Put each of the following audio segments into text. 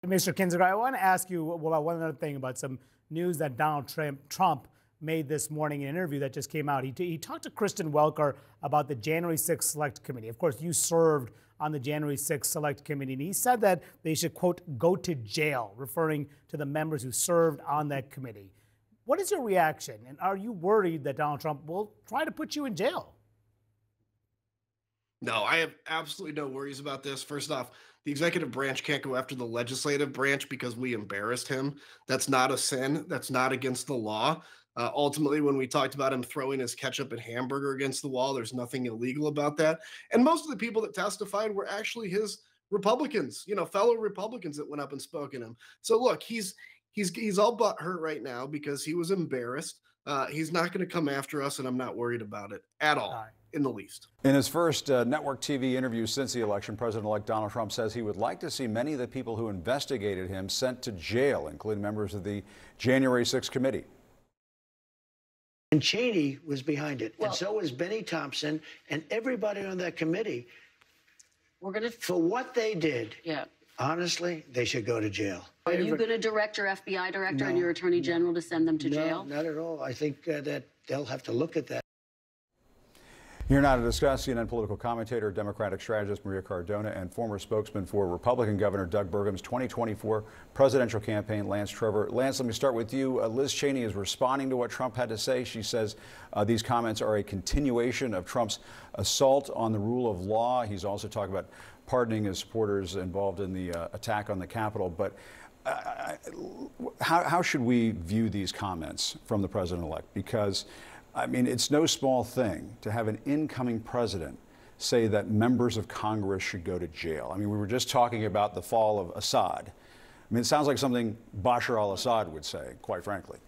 Mr. Kinzinger, I want to ask you about one other thing about some news that Donald Trump made this morning in an interview that just came out. He talked to Kristen Welker about the January 6th Select Committee. Of course, you served on the January 6th Select Committee, and he said that they should, quote, go to jail, referring to the members who served on that committee. What is your reaction, and are you worried that Donald Trump will try to put you in jail? No, I have absolutely no worries about this. First off, the executive branch can't go after the legislative branch because we embarrassed him. That's not a sin. That's not against the law. Ultimately, when we talked about him throwing his ketchup and hamburger against the wall, there's nothing illegal about that. And most of the people that testified were actually his Republicans, fellow Republicans that went up and spoke in him. So look, he's all but hurt right now because he was embarrassed. He's not going to come after us, and I'm not worried about it at all. In the least. In his first network TV interview since the election, President-elect Donald Trump says he would like to see many of the people who investigated him sent to jail, including members of the January 6th committee. And Cheney was behind it, and so was Benny Thompson and everybody on that committee. For what they did, honestly, they should go to jail. Are you going to direct your FBI director and your attorney general to send them to jail? No, not at all. I think that they'll have to look at that. Here now to discuss, CNN political commentator, Democratic strategist Maria Cardona, and former spokesman for Republican Governor Doug Burgum's 2024 presidential campaign, Lance Trevor. Lance, let me start with you. Liz Cheney is responding to what Trump had to say. She says these comments are a continuation of Trump's assault on the rule of law. He's also talking about pardoning his supporters involved in the attack on the Capitol. But how should we view these comments from the president-elect? Because I mean, it's no small thing to have an incoming president say that members of Congress should go to jail. I mean, we were just talking about the fall of Assad. I mean, it sounds like something Bashar al-Assad would say, quite frankly.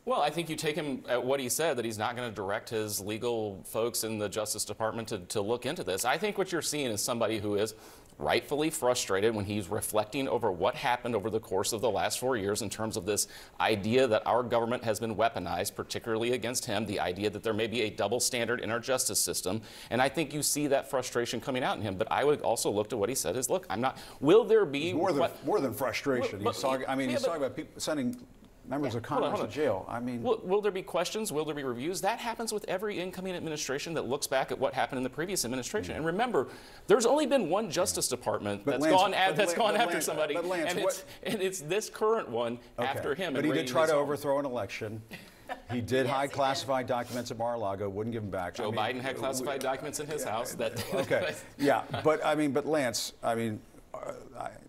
Well, I think you take him at what he said, that he's not going to direct his legal folks in the Justice Department to look into this. I think what you're seeing is somebody who is rightfully frustrated when he's reflecting over what happened over the course of the last 4 years in terms of this idea that our government has been weaponized, particularly against him, the idea that there may be a double standard in our justice system. And I think you see that frustration coming out in him. But I would also look to what he said is, look, I'm not, will there be more than frustration? He's talking about people sending members of Congress to jail. I mean, will there be questions? Will there be reviews? That happens with every incoming administration that looks back at what happened in the previous administration. And remember, there's only been one Justice Department that's gone after somebody, and it's this current one after him. But he did try to overthrow an election. He did hide classified documents at Mar-a-Lago, wouldn't give them back. Joe Biden had classified documents in his house. But Lance, I mean,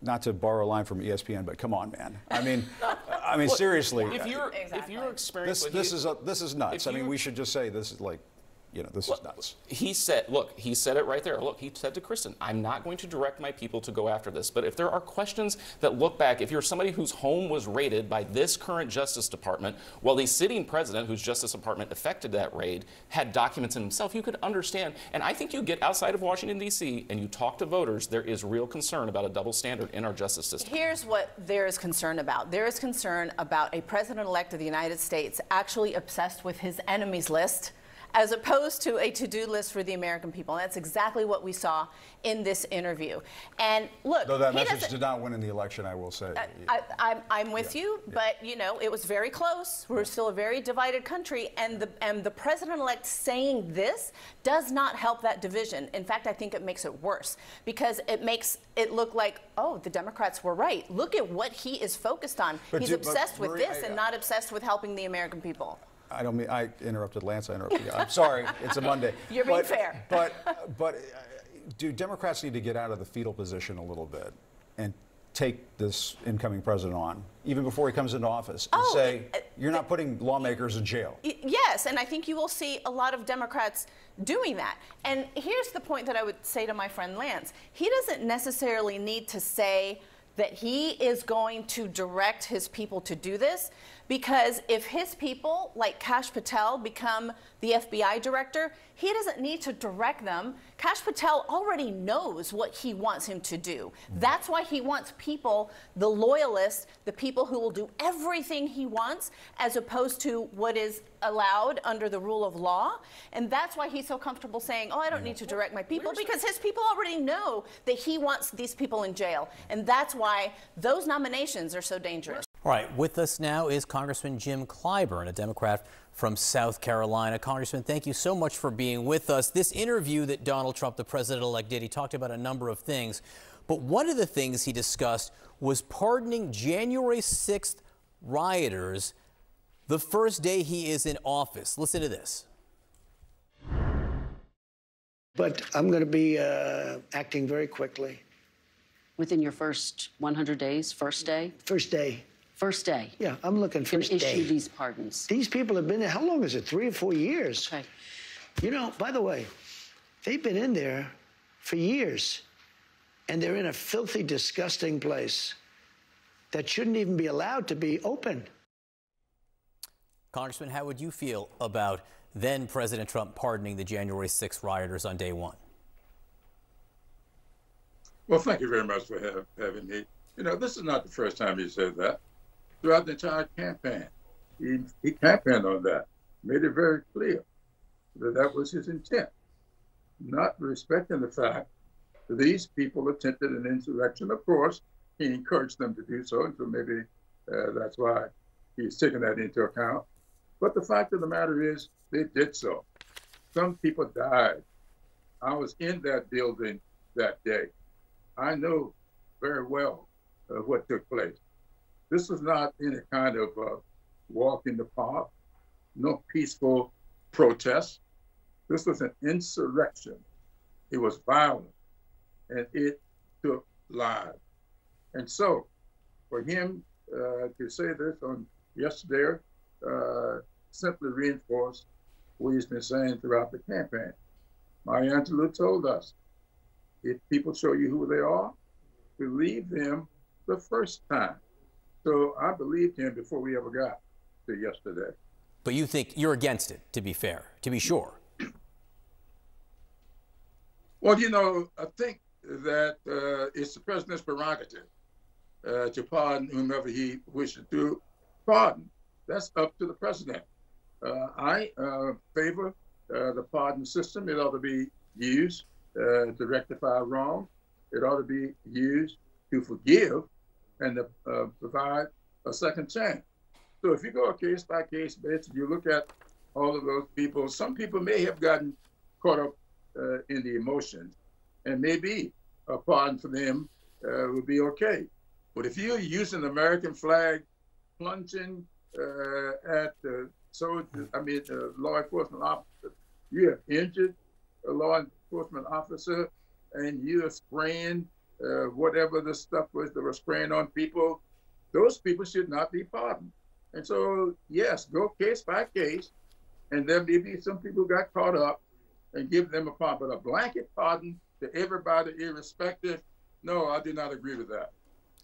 not to borrow a line from ESPN, but come on, man. I mean, look, seriously. If you're experienced, this is nuts. I mean, we should just say this is like, this is nuts. He said it right there. Look, he said to Kristen, I'm not going to direct my people to go after this. But if there are questions that look back, if you're somebody whose home was raided by this current Justice Department, while the sitting president, whose Justice Department effected that raid, had documents in himself, you could understand. And I think you get outside of Washington, D.C., and you talk to voters, there is real concern about a double standard in our justice system. Here's what there is concern about. There is concern about a president-elect of the United States actually obsessed with his enemies list, as opposed to a to-do list for the American people. And that's exactly what we saw in this interview. And look, though that message did not win in the election, I will say. I'm with you, but it was very close. We're still a very divided country, and the president-elect saying this does not help that division. In fact, I think it makes it worse, because it makes it look like, oh, the Democrats were right. Look at what he is focused on. He's obsessed with this and not obsessed with helping the American people. I don't mean, I interrupted Lance, I interrupted you. I'm sorry, it's a Monday. You're being fair. But do Democrats need to get out of the fetal position a little bit and take this incoming president on, even before he comes into office, and say, you're not putting lawmakers in jail? Yes, and I think you will see a lot of Democrats doing that. And here's the point that I would say to my friend Lance. He doesn't necessarily need to say that he is going to direct his people to do this, because if his people, like Kash Patel, become the FBI director, he doesn't need to direct them. Kash Patel already knows what he wants him to do. That's why he wants people, the loyalists, the people who will do everything he wants, as opposed to what is allowed under the rule of law. And that's why he's so comfortable saying, oh, I don't need to direct my people, because his people already know that he wants these people in jail. And that's why those nominations are so dangerous. All right, with us now is Congressman Jim Clyburn, a Democrat from South Carolina. Congressman, thank you so much for being with us. This interview that Donald Trump, the president-elect, did, he talked about a number of things, but one of the things he discussed was pardoning January 6th rioters the first day he is in office. Listen to this. But I'm going to be acting very quickly. Within your first 100 days, first day? First day. First day. Yeah, I'm looking first day. Issue these pardons. These people have been there, how long is it, 3 or 4 years? Okay. You know, by the way, they've been in there for years, and they're in a filthy, disgusting place that shouldn't even be allowed to be open. Congressman, how would you feel about then President Trump pardoning the January 6th rioters on day one? Well, thank you very much for having me. You know, this is not the first time he said that. Throughout the entire campaign, he campaigned on that, made it very clear that that was his intent, not respecting the fact that these people attempted an insurrection. Of course, he encouraged them to do so, and so maybe that's why he's taking that into account. But the fact of the matter is, they did so. Some people died. I was in that building that day. I know very well what took place. This was not any kind of walk in the park, no peaceful protest. This was an insurrection. It was violent, and it took lives. And so, for him to say this on yesterday simply reinforced what he's been saying throughout the campaign. Maya Angelou told us, if people show you who they are, believe them the first time. So I believed him before we ever got to yesterday. But you think you're against it, to be fair, to be sure. Well, you know, I think that it's the president's prerogative to pardon whomever he wishes to pardon. That's up to the president. I favor the pardon system. It ought to be used to rectify wrong. It ought to be used to forgive and to provide a second chance. So if you go a case by case basis, you look at all of those people. Some people may have gotten caught up in the emotions, and maybe a pardon for them would be okay. But if you're using the American flag, plunging at the soldiers, law enforcement officer, you have injured a law enforcement officer, and you are spraying whatever the stuff was that were spraying on people, those people should not be pardoned. And so, yes, go case by case, and there may be some people who got caught up, and give them a pardon. But a blanket pardon to everybody, irrespective, no, I do not agree with that.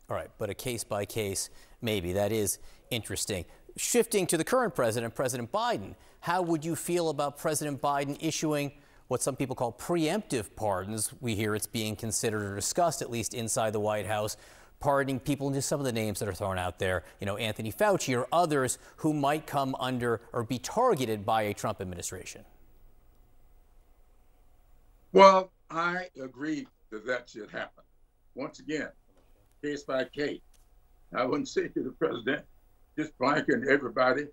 All right, but a case by case, maybe. That is interesting. Shifting to the current president, President Biden, how would you feel about President Biden issuing what some people call preemptive pardons? We hear it's being considered or discussed, at least inside the White House, pardoning people, and just some of the names that are thrown out there, you know, Anthony Fauci or others who might come under or be targeted by a Trump administration. Well, I agree that that should happen. Once again, case by case. I wouldn't say to the president, just blanket everybody,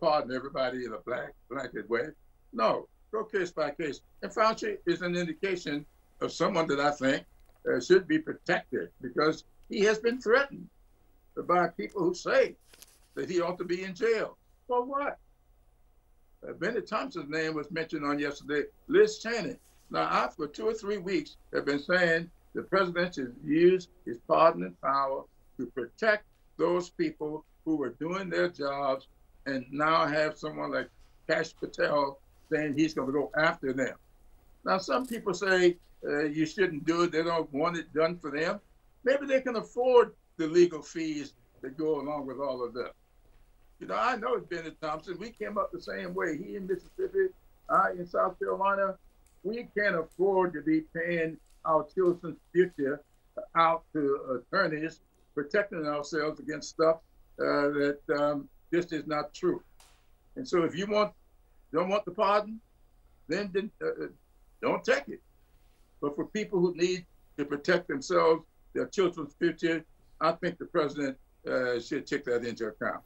pardon everybody in a blanket way. No, go case by case. And Fauci is an indication of someone that I think should be protected, because he has been threatened by people who say that he ought to be in jail. For what? Benny Thompson's name was mentioned on yesterday, Liz Cheney. Now, I, for 2 or 3 weeks, have been saying the president should use his pardoning power to protect those people who are doing their jobs, and now have someone like Kash Patel saying he's going to go after them. Now, some people say you shouldn't do it. They don't want it done for them. Maybe they can afford the legal fees that go along with all of this. You know, I know it's Benny Thompson. We came up the same way. He in Mississippi, I in South Carolina. We can't afford to be paying our children's future out to attorneys, protecting ourselves against stuff that just is not true. And so if you don't want the pardon, then don't take it. But for people who need to protect themselves, their children's future, I think the president should take that into account.